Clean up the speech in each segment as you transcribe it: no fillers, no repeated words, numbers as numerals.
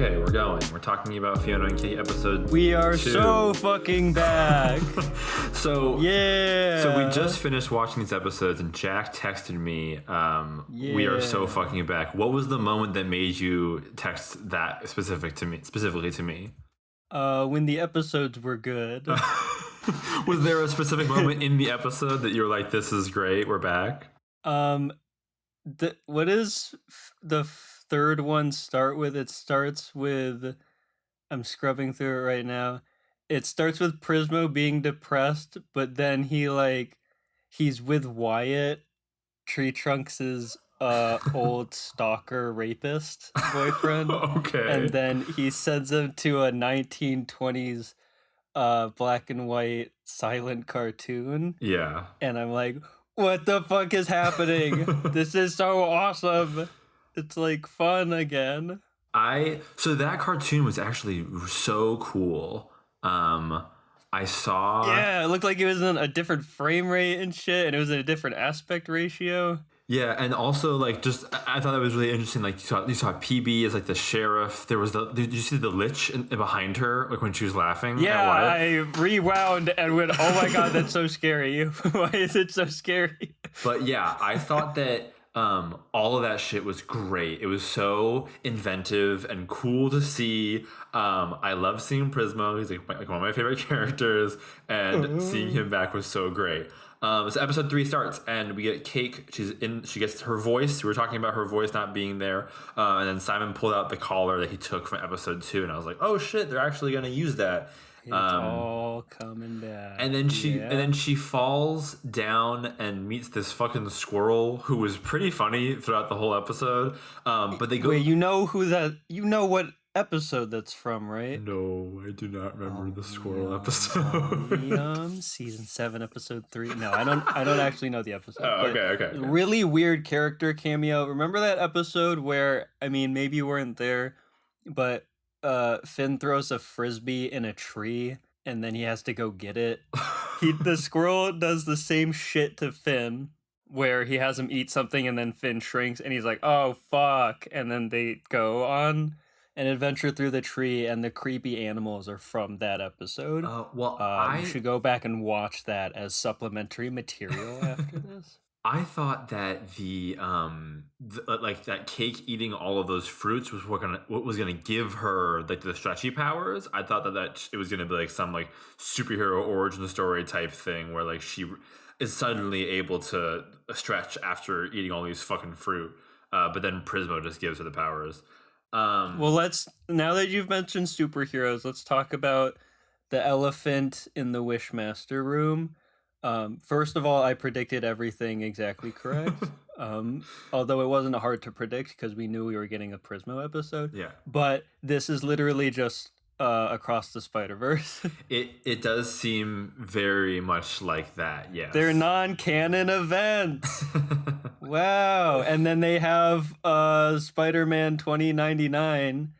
Okay, we're going. We're talking about Fiona and Kate episode We are 2. so fucking back. Yeah. So we just Yeah. finished watching these episodes, and Jack texted me, we are so Yeah. fucking back. What was the moment that made you text that specifically to me? When the episodes were good. Was there a specific moment in the episode that you were like, this is great, we're back? What is the third one start with? It starts with, I'm scrubbing through it right now. It starts with Prismo being depressed, but then he's with Wyatt, Tree Trunks' old stalker rapist boyfriend. Okay. And then he sends him to a 1920s black and white silent cartoon. Yeah. And I'm like, what the fuck is happening? This is so awesome. It's like fun again. So that cartoon was actually so cool. I saw. Yeah, it looked like it was in a different frame rate and shit, and it was in a different aspect ratio. Yeah, and also like I thought that was really interesting. Like you saw PB as like the sheriff. There was did you see the lich behind her like when she was laughing? Yeah, I rewound and went, oh my god, that's so scary. Why is it so scary? But yeah, I thought that all of that shit was great. It was so inventive and cool to see. I love seeing Prismo. He's like one of my favorite characters, and seeing him back was so great. So episode 3 starts, and we get Cake. She gets her voice. We were talking about her voice not being there, and then Simon pulled out the collar that he took from episode 2, and I was like, oh shit, they're actually gonna use that. It's all coming back. And then she falls down and meets this fucking squirrel who was pretty funny throughout the whole episode. But they go. Wait, you know what episode that's from, right? No, I do not remember the squirrel episode. Season 7, episode 3. No, I don't actually know the episode. Oh, okay. Really weird character cameo. Remember that episode where, I mean, maybe you weren't there, but Finn throws a frisbee in a tree and then he has to go get it. The squirrel does the same shit to Finn, where he has him eat something and then Finn shrinks and he's like, oh fuck, and then they go on an adventure through the tree, and the creepy animals are from that episode. You should go back and watch that as supplementary material after this. I thought that that Cake eating all of those fruits was what was gonna give her like the stretchy powers. I thought that it was gonna be like some like superhero origin story type thing where like she is suddenly able to stretch after eating all these fucking fruit. But then Prismo just gives her the powers. Well, now that you've mentioned superheroes, let's talk about the elephant in the Wishmaster room. First of all, I predicted everything exactly correct. Although it wasn't hard to predict because we knew we were getting a Prismo episode. Yeah. But this is literally just Across the Spider-Verse. It does seem very much like that, yes. They're non-canon events. Wow. And then they have Spider-Man 2099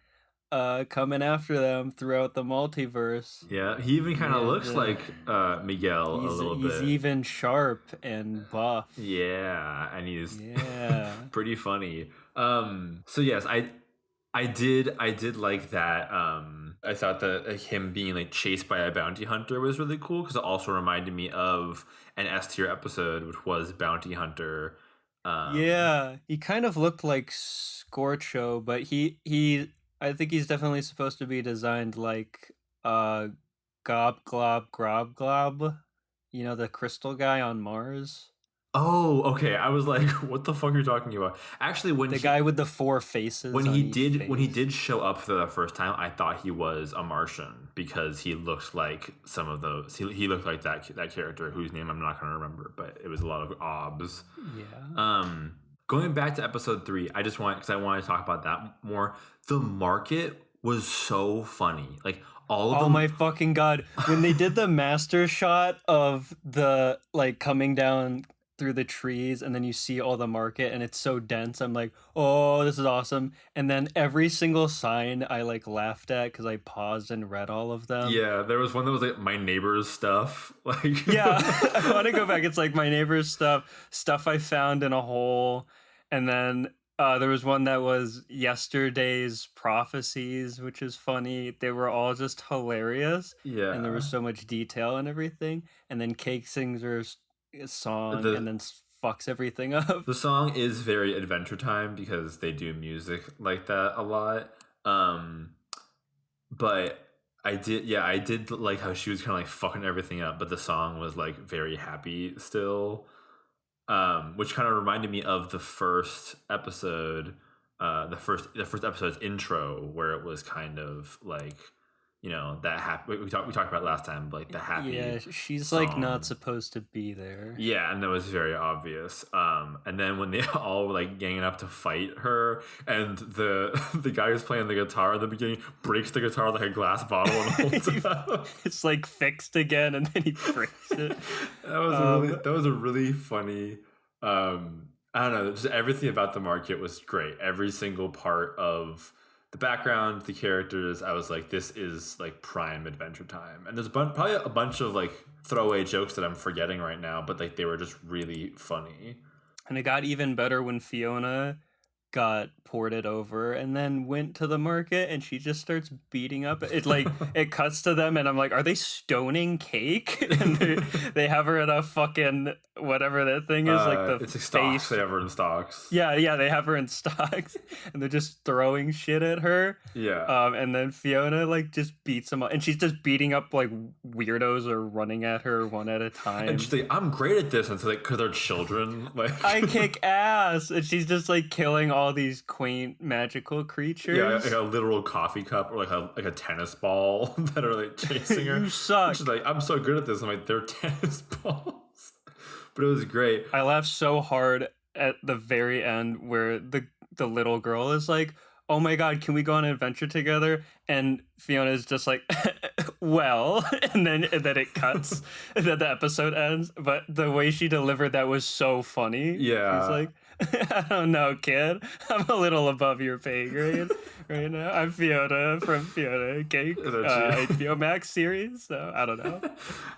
coming after them throughout the multiverse. Yeah, he even kind of looks like Miguel a little bit. He's even sharp and buff. Yeah, and he's pretty funny. So yes, I did like that. I thought that him being like chased by a bounty hunter was really cool because it also reminded me of an S tier episode, which was Bounty Hunter. Yeah, he kind of looked like Scorcho, but I think he's definitely supposed to be designed like Gob Glob Grob Glob, you know, the crystal guy on Mars. Oh, okay. I was like, what the fuck are you talking about? Actually, guy with the 4 faces. When he did show up for the first time, I thought he was a Martian because he looked like some of those. He looked like that character whose name I'm not going to remember, but it was a lot of obs. Yeah. Going back to episode 3, I want to talk about that more. The market was so funny. Like all of them. Oh my fucking god! When they did the master shot of the like coming down through the trees and then you see all the market and it's so dense, I'm like, oh, this is awesome. And then every single sign I like laughed at because I paused and read all of them. Yeah, there was one that was like my neighbor's stuff. Like yeah, I want to go back. It's like my neighbor's stuff I found in a hole, and then There was one that was yesterday's prophecies, which is funny. They were all just hilarious, and there was Yeah. so much detail and everything. And then Cake sings her song and The then fucks everything up. the song is very Adventure Time because they do music like that a lot. Um, but I did like how she was kind of like fucking everything up, but the song was like very happy still. Which kind of reminded me of the first episode, the first episode's intro, where it was kind of like, that happy. We talked about last time, like the happy Yeah, she's like not song. supposed to be there. Yeah, and that was very obvious. And then when they all were like ganging up to fight her, and the the guy who's playing the guitar at the beginning breaks the guitar like a glass bottle and holds it up. It's like fixed again, and then he breaks it. That was a really funny. I don't know, just everything about the market was great. Every single part of the background, the characters, I was like, this is like prime Adventure Time. And there's probably a bunch of like throwaway jokes that I'm forgetting right now, but like they were just really funny. And it got even better when Fiona got ported over and then went to the market, and she just starts beating up it. Like it cuts to them, and I'm like, are they stoning Cake? And they have her in a fucking whatever that thing is, like the it's like face. stocks. They have her in stocks. Yeah, they have her in stocks, and they're just throwing shit at her. Yeah. And then Fiona like just beats them up, and she's just beating up like weirdos or running at her one at a time. And she's like, I'm great at this, and it's like, because they're children. Like I kick ass, and she's just like killing all these quaint magical creatures. Yeah, like a literal coffee cup or like a tennis ball that are like chasing her. You suck. She's like, I'm so good at this. I'm like, they're tennis balls. But it was great. I laughed so hard at the very end where the little girl is like, oh my god, can we go on an adventure together? And Fiona is just like, well, and then it cuts, and then the episode ends. But the way she delivered that was so funny. Yeah. She's like, I don't know, kid. I'm a little above your pay grade right now. I'm Fiona from Fiona Cake, HBO Max series. So I don't know.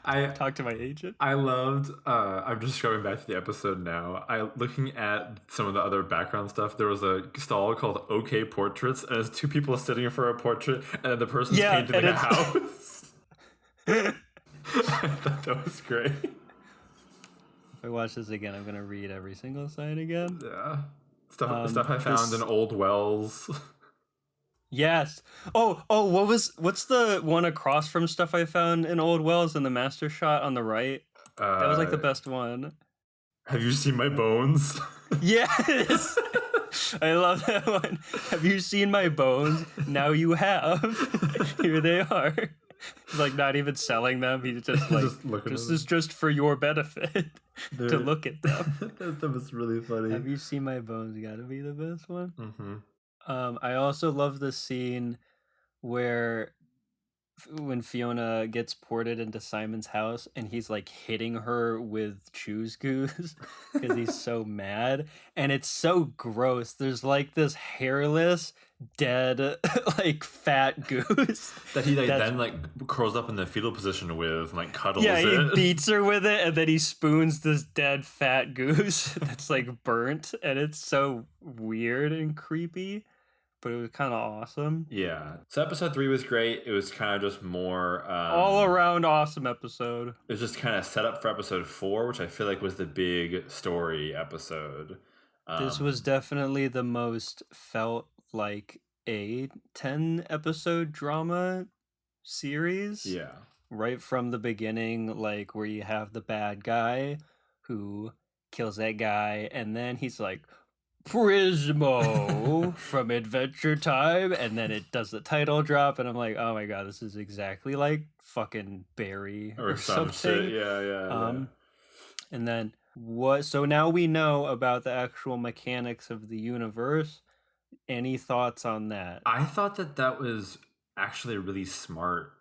I Talk to my agent. I loved. I'm just going back to the episode now. Looking at some of the other background stuff. There was a stall called OK Portraits, and it's two people sitting for a portrait, and then the person's painting like a house. I thought that was great. If I watch this again, I'm gonna read every single sign again. Yeah, stuff I found in old wells. Yes. Oh, what's the one across from stuff I found in old wells in the master shot on the right? That was like the best one. Have you seen my bones? Yes. I love that one. Have you seen my bones? Now you have. Here they are. He's like not even selling them. He's just like, this is just for your benefit to look at them. That was really funny. Have you seen my bones? Gotta be the best one. Mm-hmm. I also love the scene where when Fiona gets ported into Simon's house and he's like hitting her with choose goose because he's so mad, and it's so gross. There's like this hairless dead like fat goose that he then like curls up in the fetal position with and like cuddles it. He beats her with it, and then he spoons this dead fat goose that's like burnt, and it's so weird and creepy, but it was kind of awesome. Yeah. So episode 3 was great. It was kind of just more all around awesome episode. It was just kind of set up for episode 4, which I feel like was the big story episode. This was definitely the most felt like a 10 episode drama series. Yeah. Right from the beginning, like where you have the bad guy who kills that guy, and then he's like, Prismo from Adventure Time, and then it does the title drop, and I'm like, oh my god, this is exactly like fucking Barry or something. Shit. Yeah. And then so now we know about the actual mechanics of the universe. Any thoughts on that? I thought that was actually a really smart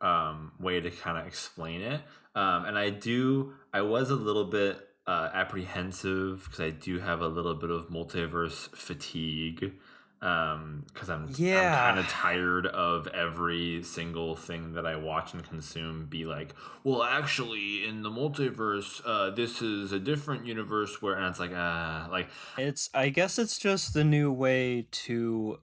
way to kind of explain it. And I was a little bit apprehensive because I do have a little bit of multiverse fatigue. Because I'm kind Yeah. of tired of every single thing that I watch and consume be like, well, actually, in the multiverse, this is a different universe where, and it's like, I guess it's just the new way to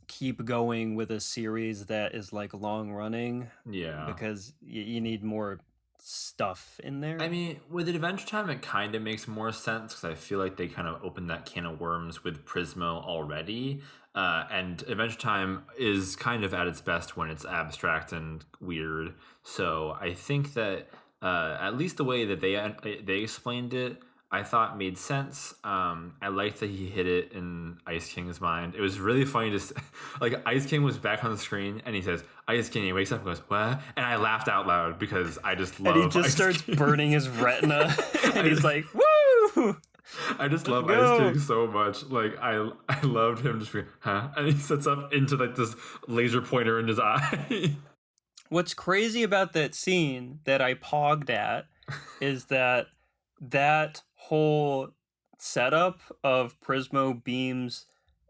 keep going with a series that is like long running yeah. because you need more stuff in there. I mean, with Adventure Time, it kind of makes more sense because I feel like they kind of opened that can of worms with Prismo already. And Adventure Time is kind of at its best when it's abstract and weird. So I think that at least the way that they explained it, I thought made sense. I liked that he hit it in Ice King's mind. It was really funny to like Ice King was back on the screen and he says Ice King. He wakes up and goes what? And I laughed out loud because I just love. And he just Ice starts King. burning his retina, and he's like, "Woo!" I just Let's love Ice go. King so much. Like I loved him just being, huh? And he sets up into like this laser pointer in his eye. What's crazy about that scene that I pogged at is that whole setup of Prismo beams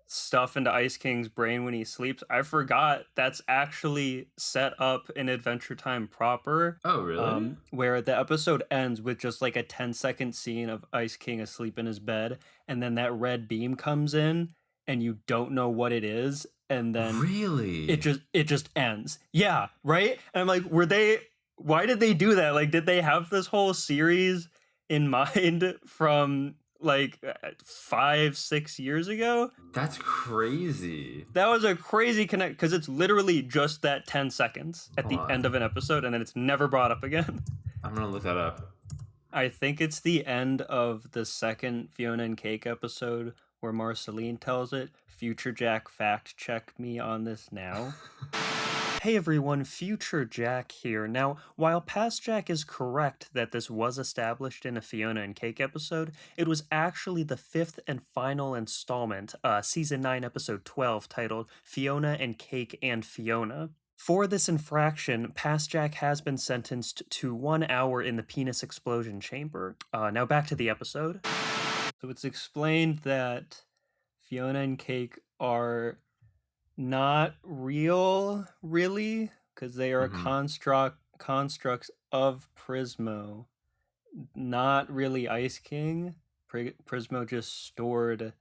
stuff into Ice King's brain when he sleeps. I forgot that's actually set up in Adventure Time proper. Oh, really? Where the episode ends with just like a 10-second scene of Ice King asleep in his bed, and then that red beam comes in, and you don't know what it is, and then Really? it just ends. Yeah, right? And I'm like, why did they do that? Like, did they have this whole series in mind from like 5-6 years ago? That's crazy. That was a crazy connect because it's literally just that 10 seconds at Hold the end of on. an episode, and then it's never brought up again. I'm gonna look that up. I think it's the end of the second Fiona and Cake episode where Marceline tells it, Future Jack fact check me on this now. Hey everyone, Future Jack here. Now, while Past Jack is correct that this was established in a Fiona and Cake episode, it was actually the fifth and final installment, Season 9, Episode 12, titled Fiona and Cake and Fiona. For this infraction, Past Jack has been sentenced to 1 hour in the penis explosion chamber. Now back to the episode. So it's explained that Fiona and Cake are not real, really, because they are constructs of Prismo, not really Ice King. Prismo just stored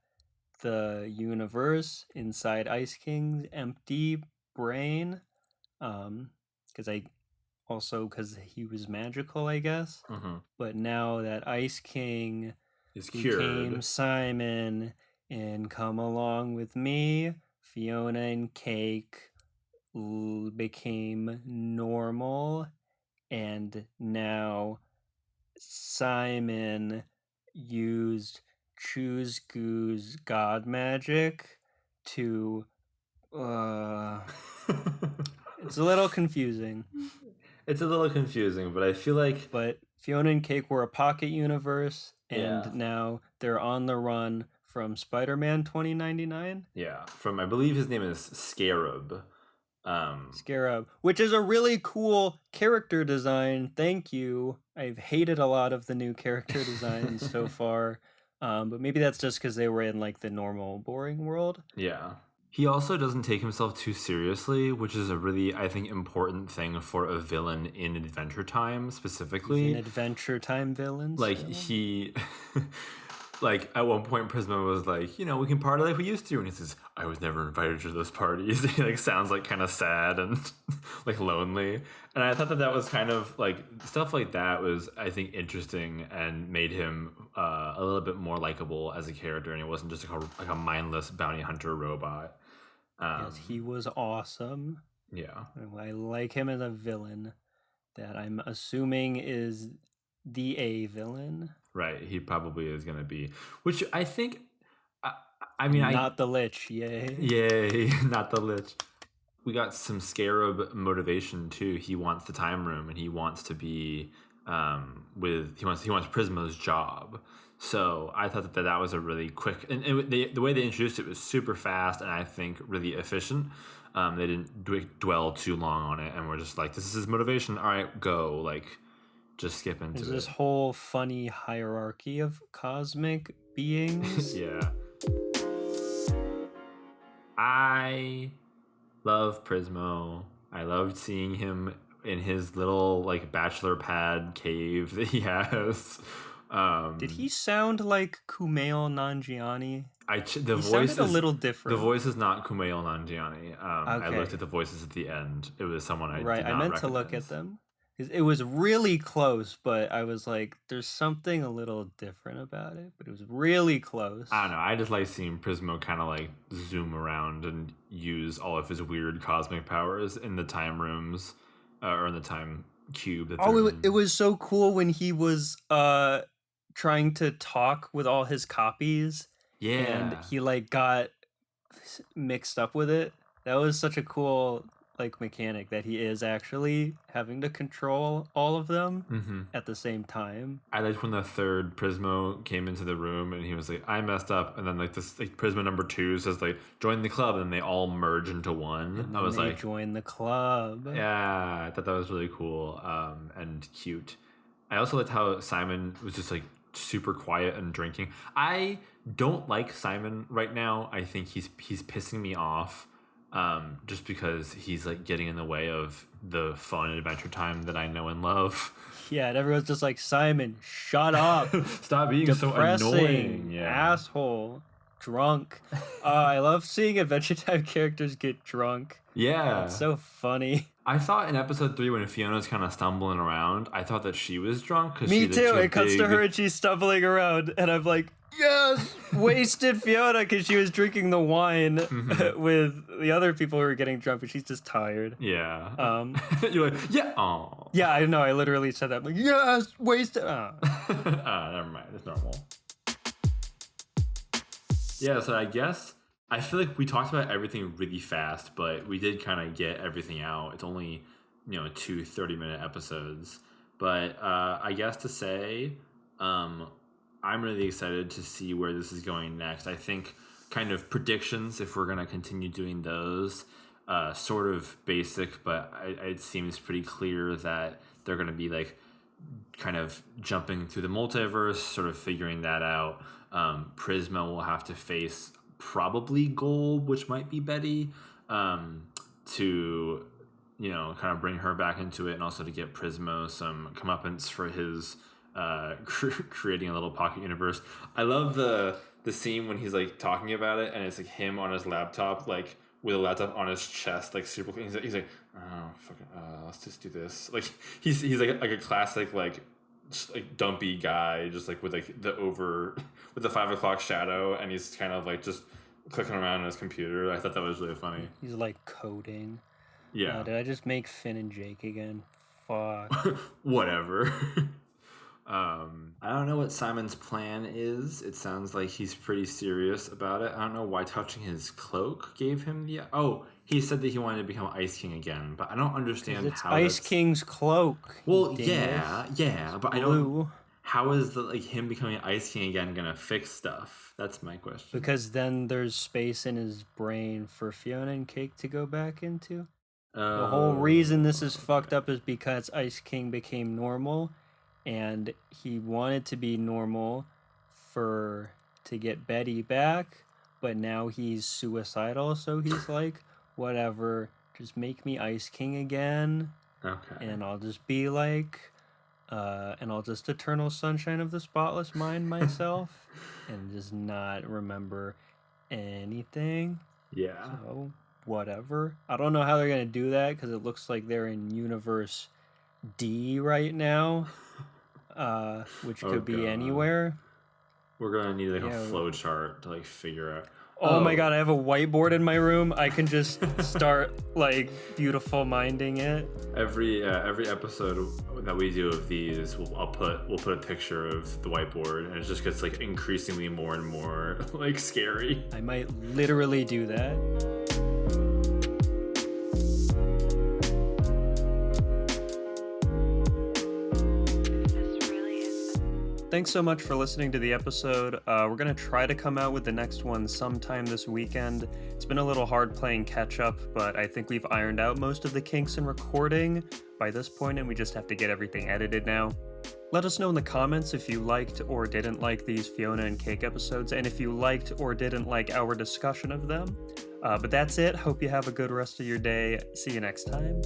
the universe inside Ice King's empty brain, because he was magical, I guess. But now that Ice King Is became cured. Simon and come along with me, Fiona and Cake became normal, and now Simon used Choose Goo's god magic to it's a little confusing. It's a little confusing, but I feel like But Fiona and Cake were a pocket universe, and Yeah. now they're on the run from Spider-Man 2099. Yeah, from I believe his name is Scarab. Scarab, which is a really cool character design. Thank you. I've hated a lot of the new character designs so far, but maybe that's just because they were in like the normal boring world. Yeah. He also doesn't take himself too seriously, which is a really, I think, important thing for a villain in Adventure Time specifically. He's an Adventure Time villain. Like still. he like at one point Prisma was like, we can party like we used to, and he says, I was never invited to those parties. He like sounds like kind of sad and like lonely, and I thought that was kind of like stuff like that was, I think, interesting and made him a little bit more likable as a character, and it wasn't just like a mindless bounty hunter robot. Yes, he was awesome. Yeah. I like him as a villain that I'm assuming is the A villain. Right, he probably is going to be, which I think, not the Lich, yay. Yay, not the Lich. We got some Scarab motivation too. He wants the time room, and he wants to be he wants Prismo's job. So I thought that was a really quick, and the way they introduced it was super fast, and I think really efficient. They didn't dwell too long on it, and we're just like, this is his motivation. All right, go. Like, just skip into There's it. this whole funny hierarchy of cosmic beings. Yeah. I love Prismo. I loved seeing him in his little like bachelor pad cave that he has. Did he sound like Kumail Nanjiani? The He voice sounded a is little the different. voice is not Kumail Nanjiani. I looked Okay. at the voices at the end. It was someone I Right, did I not meant to look recognize. at them. 'Cause it was really close, but I was like, there's something a little different about it. But it was really close. I don't know. I just like seeing Prismo kind of like zoom around and use all of his weird cosmic powers in the time rooms, or in the time cube that they're Oh, in. it was so cool when he was trying to talk with all his copies, and Yeah. he like got mixed up with it. That was such a cool like mechanic that he is actually having to control all of them Mm-hmm. at the same time. I liked when the third Prismo came into the room and he was like, "I messed up," and then like this like Prismo number 2 says like, "Join the club," and they all merge into one. And I then was they like, join the club. yeah, I thought that was really cool, and cute. I also liked how Simon was just like super quiet and drinking. I don't like Simon right now. I think he's pissing me off, just because he's like getting in the way of the fun adventure time that I know and love. Yeah, and everyone's just like, Simon, shut up. Stop being so Depressing, annoying. Yeah. asshole, drunk. I love seeing Adventure Time characters get drunk. Yeah. It's so funny. I thought in episode 3 when Fiona's kind of stumbling around, I thought that she was drunk because Me she's too. like, It cuts to her and she's stumbling around, and I'm like, yes, wasted Fiona because she was drinking the wine with the other people who were getting drunk, but she's just tired. Yeah. You're like, yeah. Oh. Yeah, I know. I literally said that. I'm like, yes, wasted. Never mind. It's normal. Yeah. So I guess I feel like we talked about everything really fast, but we did kind of get everything out. It's only 2 30-minute episodes, but I guess to say, I'm really excited to see where this is going next. I think kind of predictions, if we're going to continue doing those, sort of basic, but it seems pretty clear that they're going to be like kind of jumping through the multiverse, sort of figuring that out. Prismo will have to face probably Gold, which might be Betty, to kind of bring her back into it, and also to get Prismo some comeuppance for his creating a little pocket universe. I love the scene when he's like talking about it, and it's like him on his laptop, like with a laptop on his chest, like super clean. He's like, oh fucking, let's just do this. Like he's like a classic like just like dumpy guy, just like with like with the 5 o'clock shadow, and he's kind of like just clicking around on his computer. I thought that was really funny. He's like coding. Yeah. Did I just make Finn and Jake again? Fuck. Whatever. I don't know what Simon's plan is. It sounds like he's pretty serious about it. I don't know why touching his cloak gave him the... Oh, he said that he wanted to become Ice King again, but I don't understand It's how Ice King's cloak. Well, dingus. yeah, but I Blue. don't... How is him becoming Ice King again gonna fix stuff? That's my question. Because then there's space in his brain for Fiona and Cake to go back into. The whole reason this is fucked up is because Ice King became normal, and he wanted to be normal to get Betty back, but now he's suicidal, so he's like, whatever, just make me Ice King again. Okay. And I'll just be like, and I'll just eternal sunshine of the spotless mind myself and just not remember anything. Yeah. So, whatever. I don't know how they're going to do that because it looks like they're in universe D right now, which could be anywhere. We're going to need like a flow chart to like figure out. Oh my god, I have a whiteboard in my room. I can just start like beautiful minding it. Every episode that we do of these, we'll put a picture of the whiteboard, and it just gets like increasingly more and more like scary. I might literally do that. Thanks so much for listening to the episode. We're going to try to come out with the next one sometime this weekend. It's been a little hard playing catch up, but I think we've ironed out most of the kinks in recording by this point, and we just have to get everything edited now. Let us know in the comments if you liked or didn't like these Fiona and Cake episodes, and if you liked or didn't like our discussion of them. But that's it. Hope you have a good rest of your day. See you next time.